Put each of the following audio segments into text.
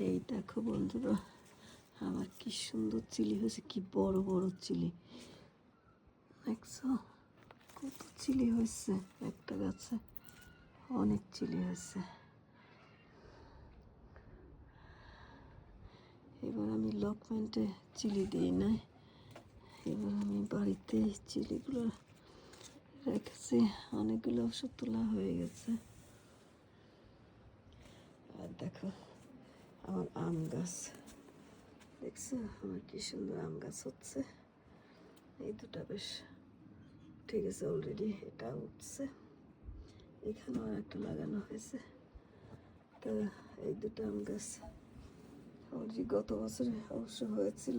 এই দেখো বন্ধুরা, আমার কি সুন্দর চিলি হয়েছে, কি বড় বড় চিলি দেখছো, কত চিলি হয়েছে একটা গাছে, অনেক চিলি হয়েছে। এবার আমি লকমেন্টে চিলি দিই নাই, এবার আমি বাড়িতে চিলিগুলো রেখেছি, অনেকগুলো ওষুধ তোলা হয়ে গেছে। আর দেখো আমার আম গাছ, দেখছো আমার কি সুন্দর আম গাছ হচ্ছে। এই দুটা বেশ ঠিক আছে অলরেডি, এটা উঠছে, এখানেও একটা লাগানো হয়েছে। তো এই দুটো আম গাছ অলরেডি গত বছরে অবশ্য হয়েছিল,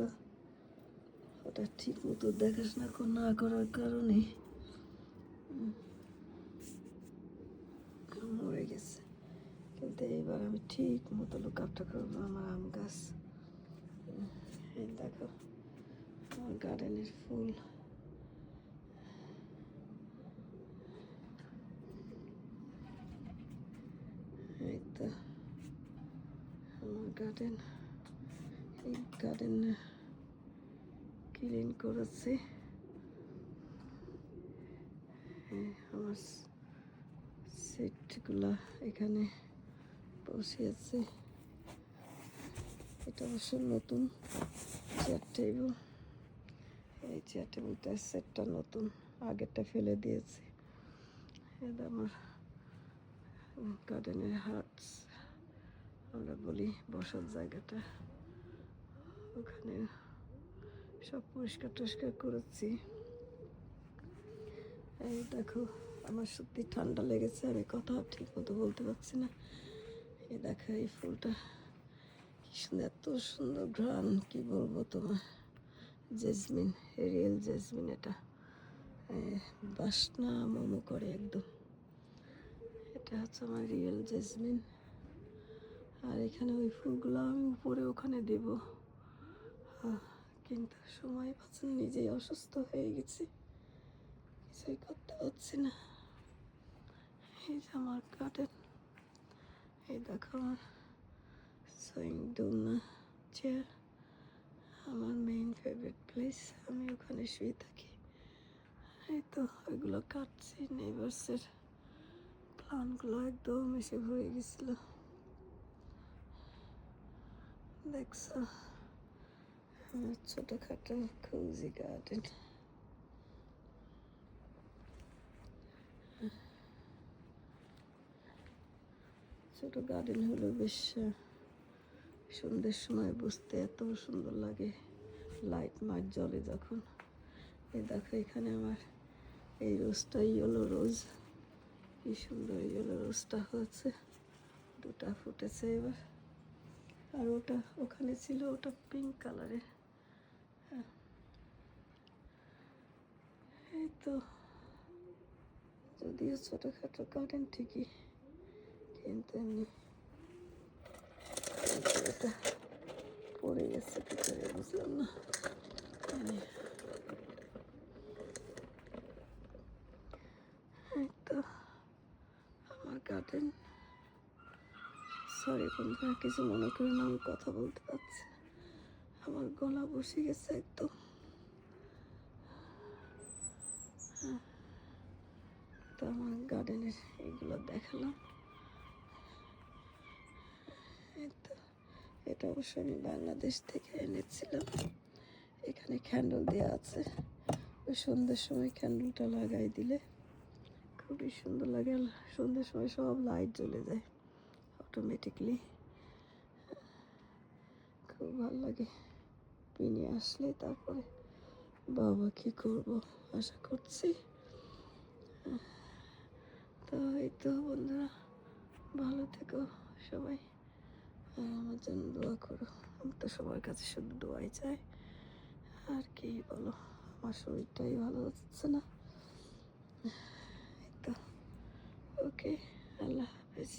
ওটা ঠিক মতো দেখাশোনা না করার কারণে মরে গেছে। কিন্তু এইবার আমি ঠিক মতো লুকআপটা করবো আমার আম গাছ। এই দেখো আমার গার্ডেনের ফুল, এই তো আমার গার্ডেন, এই গার্ডেন ক্লিন করেছি। আমার সিটগুলা এখানে বসিয়েছি, এটা অবশ্য নতুন চেয়ার টেবিল, এই চেয়ার টেবিলটা সেটটা নতুন, আগেরটা ফেলে দিয়েছি। এটা আমার গার্ডেনের হার্টস আমরা বলি, বসার জায়গাটা, ওখানে সব পরিষ্কার টরিষ্কার করেছি। এই দেখো আমার সত্যি ঠান্ডা লেগেছে, আমি কথা ঠিক মতো বলতে পারছি না। এই দেখো এই ফুলটা কি সুন্দর, এত সুন্দর ঘ্রাণ, কি বলবো তোমার, জেসমিন, রিয়েল জেসমিন, এটা বাসনা মোমো করে একদম, এটা হচ্ছে আমার রিয়েল জেসমিন। আর এখানে ওই ফুলগুলো আমি উপরে ওখানে দেব, কিন্তু সময় পাচ্ছি না, নিজেই অসুস্থ হয়ে গেছি, কিছুই করতে পারছি না। এই যে আমার গার্ডেন, এই দেখো আমার সুইং দোলনা চেয়ার, আমার মেইন ফেভারিট প্লেস, আমি ওখানে শুয়ে থাকি। এই তো ওইগুলো কাটছি, নেইবার্সের প্লান্টগুলো একদম এসে হয়ে গেছিল, দেখছো আমার ছোটোখাটো কোজি গার্ডেন। ছোটো গার্ডেন হলো বেশ সন্ধ্যের সময় বসতে এত সুন্দর লাগে, লাইট মাইট জ্বলে যখন। এই দেখো এখানে আমার এই রোজটা ইয়েলো রোজ, কি সুন্দর ইয়েলো রোজটা হয়েছে, দুটা ফুটেছে এবার। আর ওটা ওখানে ছিল, ওটা পিঙ্ক কালারের। এই তো যদিও ছোটোখাটো গার্ডেন ঠিকই, কিন্তু এমনি এটা পড়ে গেছে কি করে বুঝলাম না। এই তো আমার গার্ডেন। সরি বন্ধুরা, কিছু মনে করি না, আমি কথা বলতে পারছি না, আমার গলা বসে গেছে একদম। তো আমার গার্ডেনের এইগুলো দেখালাম। এই তো এটা অবশ্য আমি বাংলাদেশ থেকে এনেছিলাম, এখানে ক্যান্ডেল দেওয়া আছে, ওই সন্ধ্যের সময় ক্যান্ডেলটা লাগাই দিলে খুবই সুন্দর লাগে, সন্ধ্যের সময় সব লাইট জ্বলে যায় অটোমেটিকলি, খুব ভালো লাগে। পিনি আসলে তারপরে বাবা কি করব আশা করছি। তো এই তো বন্ধুরা, ভালো থেকো সবাই, আর আমার জন্য দোয়া করো, আমি তো সবার কাছে শুধু দোয়াই চাই, আর কি বলো, আমার শরীরটাই ভালো হচ্ছে না। এই তো ওকে, আল্লাহ হাফেজ।